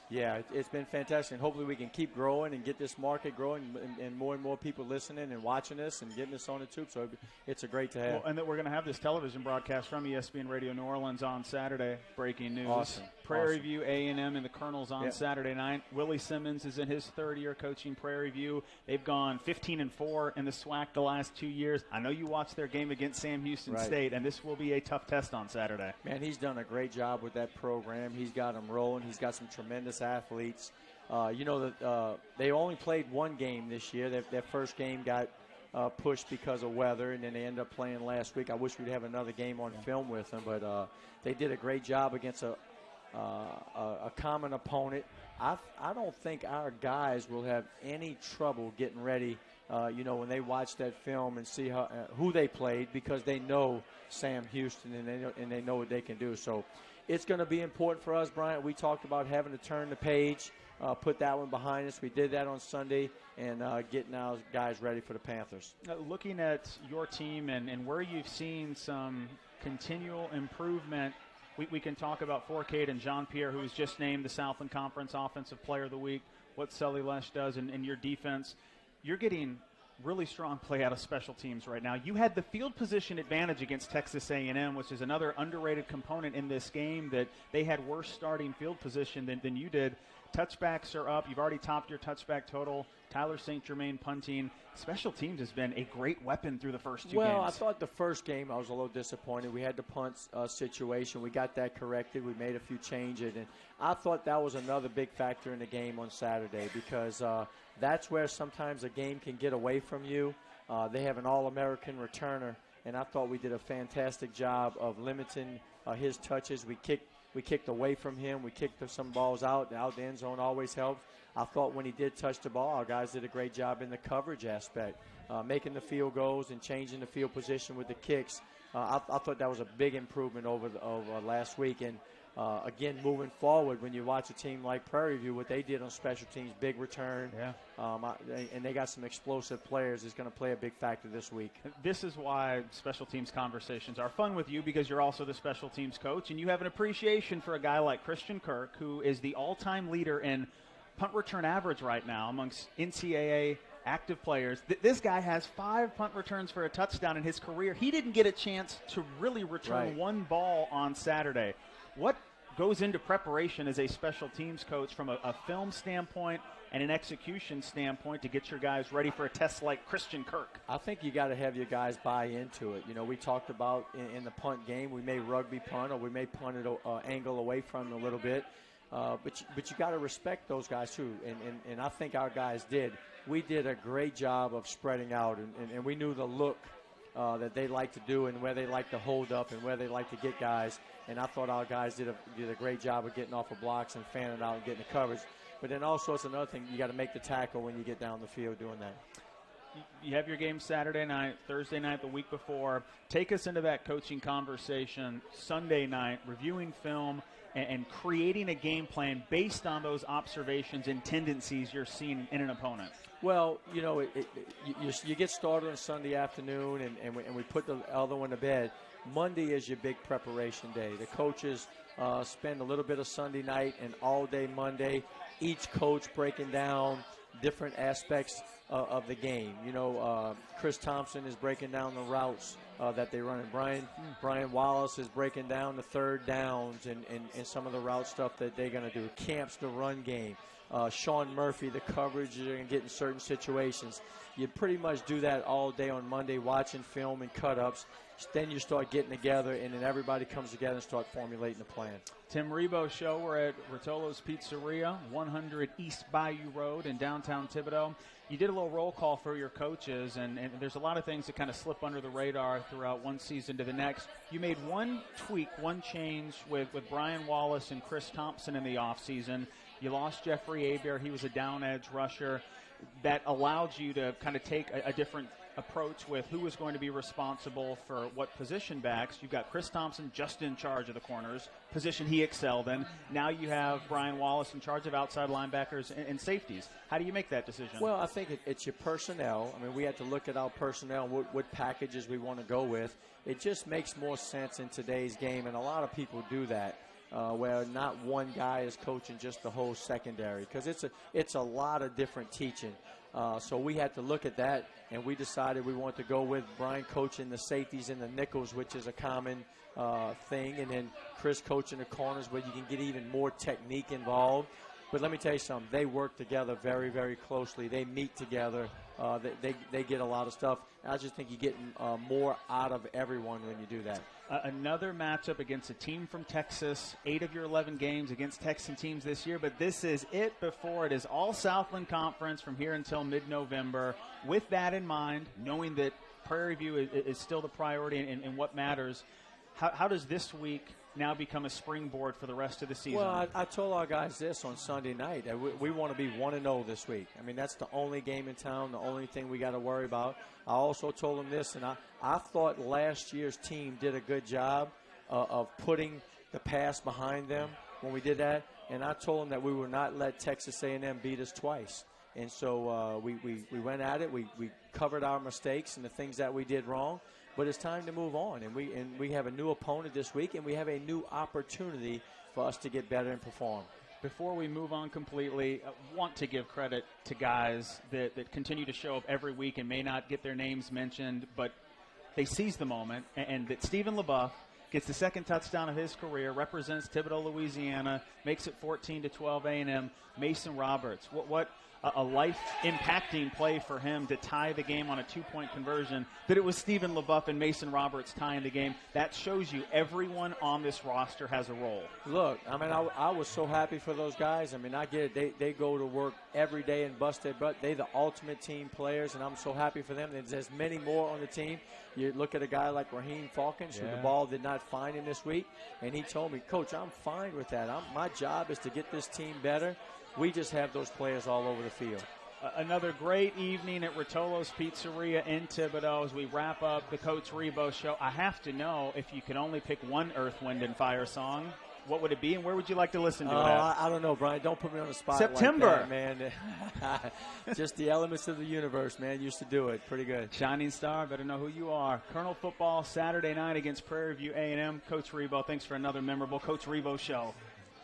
Yeah, it's been fantastic, and hopefully we can keep growing and get this market growing and more people listening and watching us and getting us on the tube. So it's a great to have. Well, and that we're going to have this television broadcast from ESPN Radio New Orleans on Saturday. Breaking news. Awesome. Prairie View, A&M, and the Colonels on Saturday night. Willie Simmons is in his 3rd year coaching Prairie View. They've gone 15-4 in the SWAC the last 2 years. I know you watched their game against Sam Houston State, and this will be a tough test on Saturday. Man, he's done a great job with that program. He's got them rolling. He's got some tremendous athletes. They only played 1 game this year. Their first game got pushed because of weather, and then they ended up playing last week. I wish we'd have another game on film with them, but they did a great job against a common opponent. I don't think our guys will have any trouble getting ready, when they watch that film and see who they played, because they know Sam Houston and they know what they can do. So it's going to be important for us, Bryant. We talked about having to turn the page, put that one behind us. We did that on Sunday, and getting our guys ready for the Panthers. Looking at your team and where you've seen some continual improvement, we can talk about Fourcade and Jean-Pierre, who was just named the Southland Conference Offensive Player of the Week, what Sully Lesh does in your defense. You're getting really strong play out of special teams right now. You had the field position advantage against Texas A&M, which is another underrated component in this game, that they had worse starting field position than you did. Touchbacks are up. You've already topped your touchback total. Tyler St. Germain punting. Special teams has been a great weapon through the first 2 games. Well, I thought the first game I was a little disappointed. We had the punt situation. We got that corrected. We made a few changes. And I thought that was another big factor in the game on Saturday, because that's where sometimes a game can get away from you. They have an All-American returner, and I thought we did a fantastic job of limiting his touches. We kicked away from him. We kicked some balls out. The end zone always helps. I thought when he did touch the ball, our guys did a great job in the coverage aspect, making the field goals and changing the field position with the kicks. I thought that was a big improvement over last week. And, again, moving forward, when you watch a team like Prairie View, what they did on special teams, big return, and they got some explosive players, is going to play a big factor this week. This is why special teams conversations are fun with you, because you're also the special teams coach, and you have an appreciation for a guy like Christian Kirk, who is the all-time leader in punt return average right now amongst NCAA active players. This guy has 5 punt returns for a touchdown in his career. He didn't get a chance to really return 1 ball on Saturday. What goes into preparation as a special teams coach from a film standpoint and an execution standpoint to get your guys ready for a test like Christian Kirk? I think you got to have your guys buy into it. We talked about in the punt game, we may rugby punt, or we may punt it angle away from it a little bit. But you got to respect those guys too, and I think our guys did. We did a great job of spreading out, and we knew the look that they like to do and where they like to hold up and where they like to get guys. And I thought our guys did a great job of getting off of blocks and fanning out and getting the coverage. But then also it's another thing, you got to make the tackle when you get down the field doing that. You have your game Saturday night, Thursday night, the week before. Take us into that coaching conversation Sunday night, reviewing film and creating a game plan based on those observations and tendencies you're seeing in an opponent. Well, you know, you get started on Sunday afternoon, and we put the other one to bed. Monday is your big preparation day. The coaches spend a little bit of Sunday night and all day Monday, each coach breaking down different aspects of the game. You know, Chris Thompson is breaking down the routes that they run. And Brian Wallace is breaking down the third downs and some of the route stuff that they're going to do. Camps the run game. Sean Murphy, the coverage you're going to get in certain situations. You pretty much do that all day on Monday, watching film and cut-ups. Then you start getting together, and then everybody comes together and start formulating a plan. Tim Rebowe Show. We're at Rotolo's Pizzeria, 100 East Bayou Road in downtown Thibodaux. You did a little roll call for your coaches, and there's a lot of things that kind of slip under the radar throughout one season to the next. You made one tweak, one change with Brian Wallace and Chris Thompson in the offseason. You lost Jeffrey Hebert. He was a down edge rusher. That allowed you to kind of take a different approach with who was going to be responsible for what position backs. You've got Chris Thompson just in charge of the corners, position he excelled in. Now you have Brian Wallace in charge of outside linebackers and safeties. How do you make that decision? Well, I think it's your personnel. I mean, we had to look at our personnel, what packages we want to go with. It just makes more sense in today's game, and a lot of people do that. Where not one guy is coaching just the whole secondary, because it's a lot of different teaching. So we had to look at that, and we decided we wanted to go with Brian coaching the safeties and the nickels, which is a common thing, and then Chris coaching the corners, where you can get even more technique involved. But let me tell you something. They work together very, very closely. They meet together. They get a lot of stuff. I just think you get more out of everyone when you do that. Another matchup against a team from Texas, 8 of your 11 games against Texan teams this year, but this is it before it is all Southland Conference from here until mid-November. With that in mind, knowing that Prairie View is still the priority and what matters, how does this week now become a springboard for the rest of the season? Well, I told our guys this on Sunday night. That we want to be 1-0 this week. I mean, that's the only game in town, the only thing we got to worry about. I also told them this, and I thought last year's team did a good job of putting the past behind them when we did that. And I told them that we would not let Texas A&M beat us twice. And so we went at it. We covered our mistakes and the things that we did wrong. But it's time to move on, and we have a new opponent this week, and we have a new opportunity for us to get better and perform. Before we move on completely, I want to give credit to guys that continue to show up every week and may not get their names mentioned, but they seize the moment, and that Stephen LeBeuf gets the second touchdown of his career, represents Thibodaux, Louisiana, makes it 14-12 A&M. Mason Roberts, what a life-impacting play for him to tie the game on a 2-point conversion, that it was Stephen LeBeuf and Mason Roberts tying the game. That shows you everyone on this roster has a role. Look, I mean, I was so happy for those guys. I mean, I get it. They go to work every day and bust their butt. They're the ultimate team players, and I'm so happy for them. There's many more on the team. You look at a guy like Raheem Falcons, who the ball did not find him this week, and he told me, Coach, I'm fine with that. My job is to get this team better. We just have those players all over the field. Another great evening at Rotolo's Pizzeria in Thibodaux as we wrap up the Coach Rebowe Show. I have to know, if you could only pick one Earth, Wind, and Fire song, what would it be, and where would you like to listen to it at? I don't know, Brian. Don't put me on the spot September. like that, man. Just the elements of the universe, man. Used to do it. Pretty good. Shining Star, better know who you are. Colonel football Saturday night against Prairie View A&M. Coach Rebowe, thanks for another memorable Coach Rebowe Show.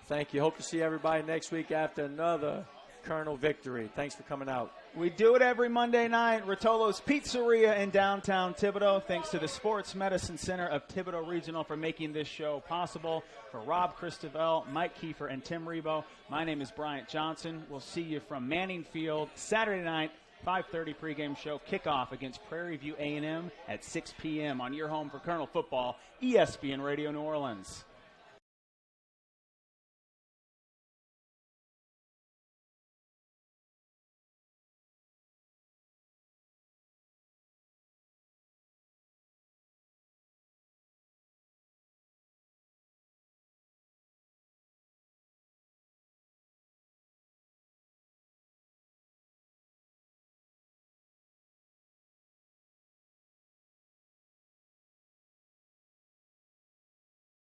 Thank you. Hope to see everybody next week after another Colonel victory. Thanks for coming out. We do it every Monday night. Rotolo's Pizzeria in downtown Thibodaux. Thanks to the Sports Medicine Center of Thibodaux Regional for making this show possible. For Rob Christovel, Mike Kiefer, and Tim Rebowe, my name is Bryant Johnson. We'll see you from Manning Field Saturday night, 5:30 pregame show. Kickoff against Prairie View A&M at 6 p.m. on your home for Colonel football, ESPN Radio New Orleans.